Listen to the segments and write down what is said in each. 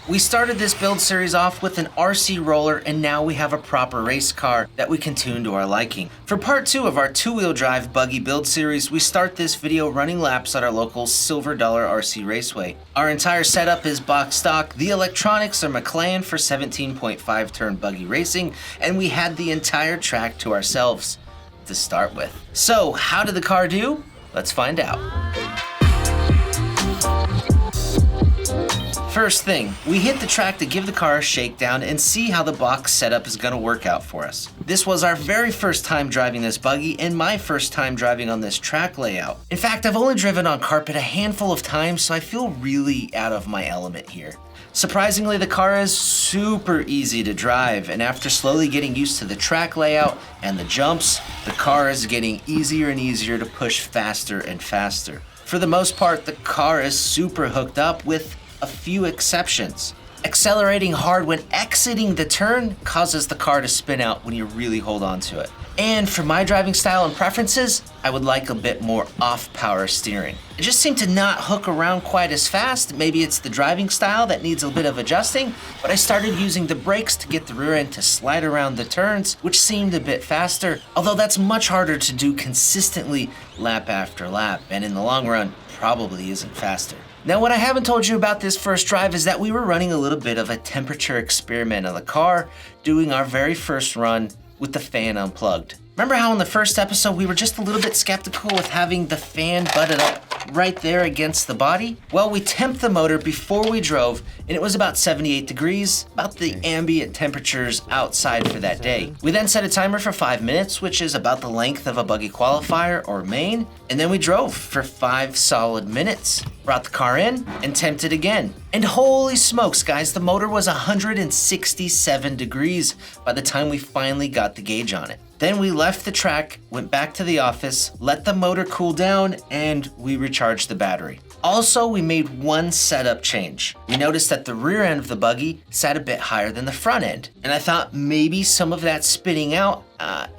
We started this build series off with an RC roller, and now we have a proper race car that we can tune to our liking. For part 2 of our two-wheel drive buggy build series, we start this video running laps at our local Silver Dollar RC Raceway. Our entire setup is box stock, the electronics are McLaren for 17.5 turn buggy racing, and we had the entire track to ourselves to start with. So how did the car do? Let's find out. First thing, we hit the track to give the car a shakedown and see how the box setup is gonna work out for us. This was our very first time driving this buggy and my first time driving on this track layout. In fact, I've only driven on carpet a handful of times, so I feel really out of my element here. Surprisingly, the car is super easy to drive, and after slowly getting used to the track layout and the jumps, the car is getting easier and easier to push faster and faster. For the most part, the car is super hooked up with a few exceptions. Accelerating hard when exiting the turn causes the car to spin out when you really hold on to it. And for my driving style and preferences, I would like a bit more off-power steering. It just seemed to not hook around quite as fast. Maybe it's the driving style that needs a bit of adjusting, but I started using the brakes to get the rear end to slide around the turns, which seemed a bit faster, although that's much harder to do consistently lap after lap, and in the long run, probably isn't faster. Now, what I haven't told you about this first drive is that we were running a little bit of a temperature experiment on the car, doing our very first run with the fan unplugged. Remember how in the first episode we were just a little bit skeptical with having the fan butted up right there against the body? Well, we temped the motor before we drove, and it was about 78 degrees, about the ambient temperatures outside for that day. We then set a timer for 5 minutes, which is about the length of a buggy qualifier or main, and then we drove for 5 solid minutes. Brought the car in and temped it again. And holy smokes, guys, the motor was 167 degrees by the time we finally got the gauge on it. Then we left the track, went back to the office, let the motor cool down, and we recharged the battery. Also, we made one setup change. We noticed that the rear end of the buggy sat a bit higher than the front end, and I thought maybe some of that spinning out,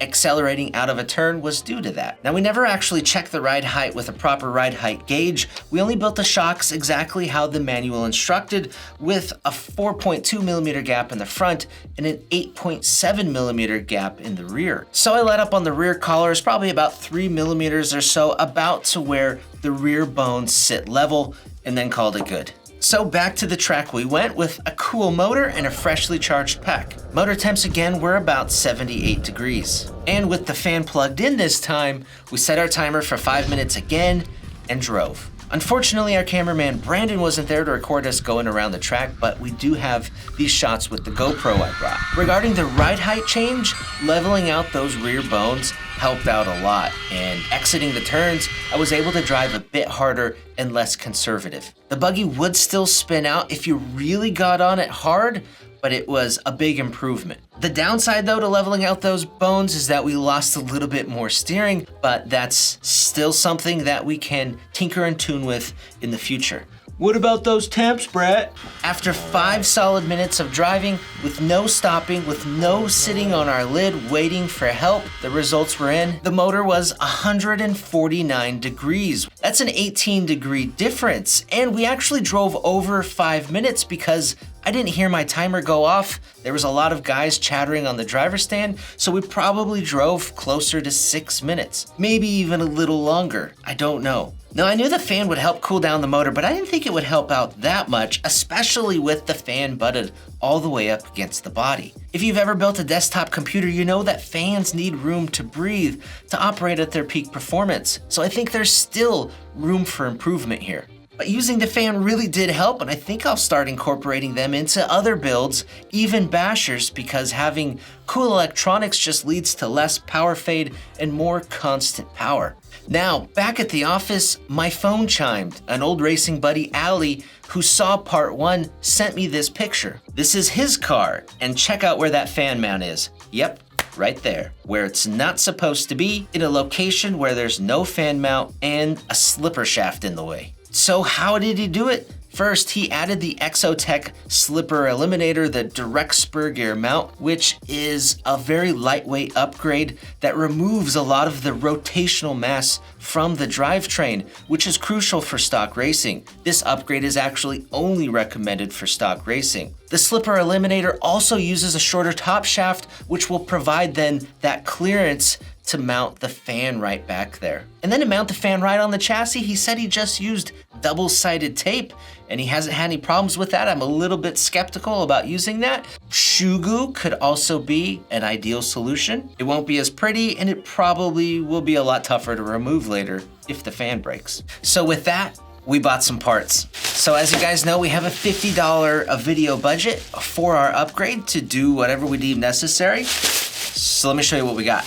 accelerating out of a turn was due to that. Now, we never actually checked the ride height with a proper ride height gauge. We only built the shocks exactly how the manual instructed, with a 4.2 millimeter gap in the front and an 8.7 millimeter gap in the rear. So I let up on the rear collars, probably about 3 millimeters or so, about to where the rear bones sit level, and then called it good. So back to the track we went with a cool motor and a freshly charged pack. Motor temps again were about 78 degrees. And with the fan plugged in this time, we set our timer for 5 minutes again and drove. Unfortunately, our cameraman Brandon wasn't there to record us going around the track, but we do have these shots with the GoPro I brought. Regarding the ride height change, leveling out those rear bones helped out a lot, and exiting the turns, I was able to drive a bit harder and less conservative. The buggy would still spin out if you really got on it hard, but it was a big improvement. The downside though to leveling out those bones is that we lost a little bit more steering, but that's still something that we can tinker and tune with in the future. What about those temps, Brett? After 5 solid minutes of driving, with no stopping, with no sitting on our lid waiting for help, the results were in. The motor was 149 degrees. That's an 18-degree difference, and we actually drove over 5 minutes because I didn't hear my timer go off. There was a lot of guys chattering on the driver's stand, so we probably drove closer to 6 minutes, maybe even a little longer. I don't know. Now, I knew the fan would help cool down the motor, but I didn't think it would help out that much, especially with the fan butted all the way up against the body. If you've ever built a desktop computer, you know that fans need room to breathe to operate at their peak performance. So I think there's still room for improvement here. But using the fan really did help, and I think I'll start incorporating them into other builds, even bashers, because having cool electronics just leads to less power fade and more constant power. Now, back at the office, my phone chimed. An old racing buddy, Ali, who saw part 1, sent me this picture. This is his car, and check out where that fan mount is. Yep, right there, where it's not supposed to be, in a location where there's no fan mount and a slipper shaft in the way. So how did he do it? First, he added the Exotech Slipper Eliminator, the direct spur gear mount, which is a very lightweight upgrade that removes a lot of the rotational mass from the drivetrain, which is crucial for stock racing. This upgrade is actually only recommended for stock racing. The Slipper Eliminator also uses a shorter top shaft, which will provide then that clearance to mount the fan right back there. And then to mount the fan right on the chassis, he said he just used double-sided tape, and he hasn't had any problems with that. I'm a little bit skeptical about using that. Shoe glue could also be an ideal solution. It won't be as pretty, and it probably will be a lot tougher to remove later if the fan breaks. So with that, we bought some parts. So as you guys know, we have a $50 a video budget for our upgrade to do whatever we deem necessary. So let me show you what we got.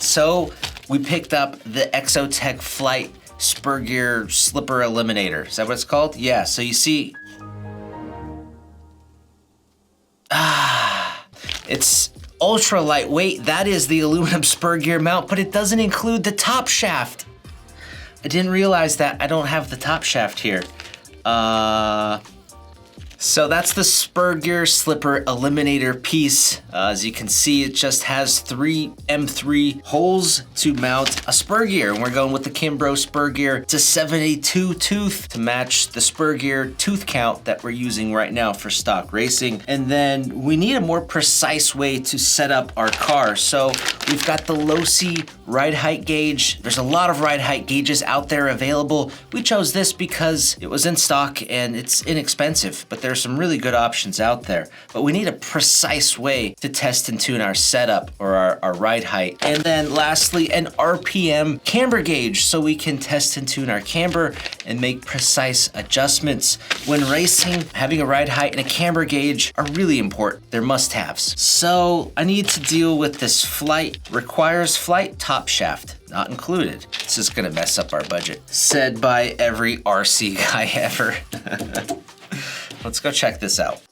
So we picked up the Exotech Flight Spur Gear Slipper Eliminator. Is that what it's called? Yeah, so you see, it's ultra lightweight. That is the aluminum spur gear mount, but it doesn't include the top shaft. I didn't realize that I don't have the top shaft here. So that's the spur gear slipper eliminator piece. As you can see, it just has 3 M3 holes to mount a spur gear. And we're going with the Kimbrough spur gear. It's a 72 tooth to match the spur gear tooth count that we're using right now for stock racing. And then we need a more precise way to set up our car. So we've got the low-C ride height gauge. There's a lot of ride height gauges out there available. We chose this because it was in stock and it's inexpensive, but there's some really good options out there. But we need a precise way to test and tune our setup or our ride height. And then lastly, an RPM camber gauge so we can test and tune our camber and make precise adjustments. When racing, having a ride height and a camber gauge are really important. They're must-haves. So I need to deal with this flight, requires flight top shaft. Not included. This is gonna mess up our budget. Said by every RC guy ever. Let's go check this out.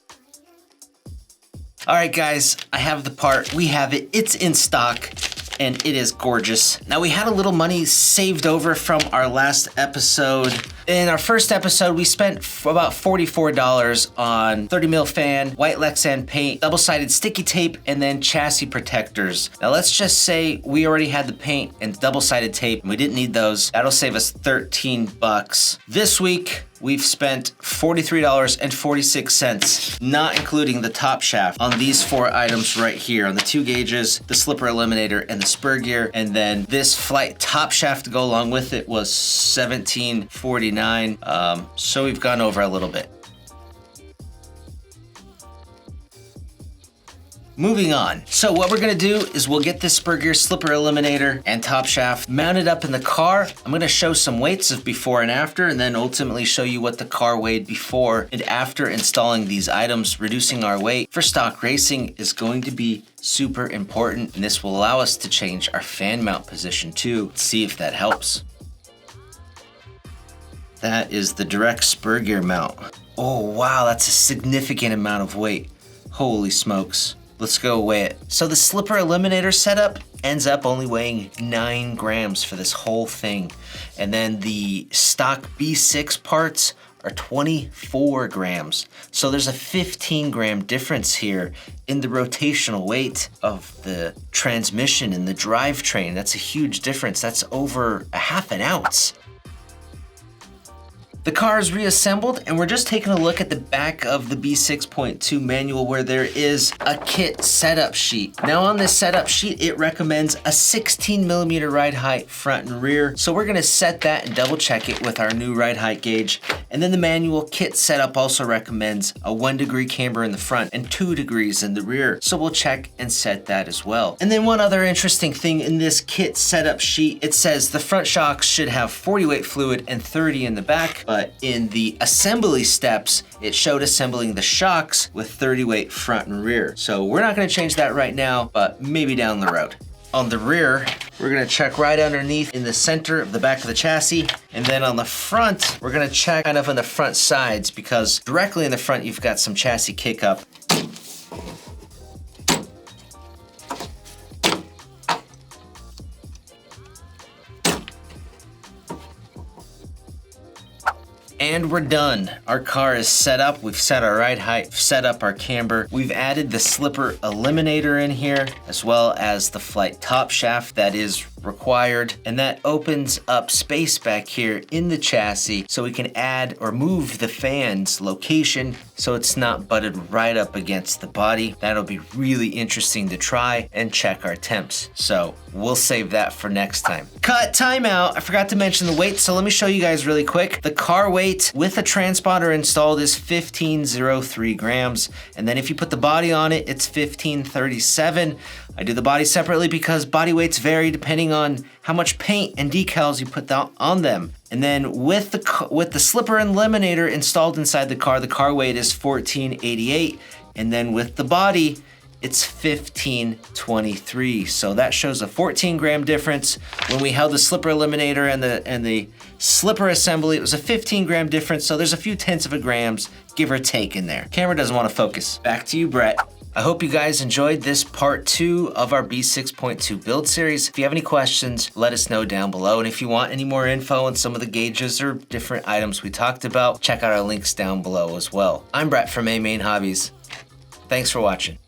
All right, guys, I have the part. We have it. It's in stock, and it is gorgeous. Now, we had a little money saved over from our last episode. In our first episode, we spent about $44 on 30 mil fan, white Lexan paint, double-sided sticky tape, and then chassis protectors. Now, let's just say we already had the paint and double-sided tape, and we didn't need those. That'll save us 13 bucks. This week, we've spent $43.46, not including the top shaft, on these 4 items right here, on the 2 gauges, the slipper eliminator, and the spur gear. And then this flight top shaft to go along with it was $17.49. So we've gone over a little bit. Moving on. So what we're gonna do is we'll get this spur gear slipper eliminator and top shaft mounted up in the car. I'm gonna show some weights of before and after, and then ultimately show you what the car weighed before and after installing these items. Reducing our weight for stock racing is going to be super important, and this will allow us to change our fan mount position too. Let's see if that helps. That is the direct spur gear mount. Oh wow, that's a significant amount of weight. Holy smokes. Let's go weigh it. So the slipper eliminator setup ends up only weighing 9 grams for this whole thing. And then the stock B6 parts are 24 grams. So there's a 15 gram difference here in the rotational weight of the transmission and the drivetrain. That's a huge difference. That's over a half an ounce. The car is reassembled, and we're just taking a look at the back of the B6.2 manual where there is a kit setup sheet. Now on this setup sheet, it recommends a 16mm ride height front and rear. So we're gonna set that and double check it with our new ride height gauge. And then the manual kit setup also recommends a 1 degree camber in the front and 2 degrees in the rear. So we'll check and set that as well. And then one other interesting thing in this kit setup sheet, it says the front shocks should have 40 weight fluid and 30 in the back. But in the assembly steps, it showed assembling the shocks with 30 weight front and rear. So we're not gonna change that right now, but maybe down the road. On the rear, we're gonna check right underneath in the center of the back of the chassis. And then on the front, we're gonna check kind of on the front sides, because directly in the front, you've got some chassis kick up. And And we're done. Our car is set up. We've set our ride height, set up our camber. We've added the slipper eliminator in here, as well as the flight top shaft that is required, and that opens up space back here in the chassis so we can add or move the fan's location so it's not butted right up against the body. That'll be really interesting to try and check our temps. So we'll save that for next time. Cut, timeout. I forgot to mention the weight, so let me show you guys really quick. The car weight with a transponder installed is 1503 grams, and then if you put the body on it, it's 1537. I do the body separately because body weights vary depending on how much paint and decals you put on them. And then with the slipper eliminator installed inside the car weight is 1488. And then with the body, it's 1523. So that shows a 14 gram difference. When we held the slipper eliminator and the slipper assembly, it was a 15 gram difference. So there's a few tenths of a grams, give or take in there. Camera doesn't want to focus. Back to you, Brett. I hope you guys enjoyed this part 2 of our B6.2 build series. If you have any questions, let us know down below. And if you want any more info on some of the gauges or different items we talked about, check out our links down below as well. I'm Brett from AMain Hobbies. Thanks for watching.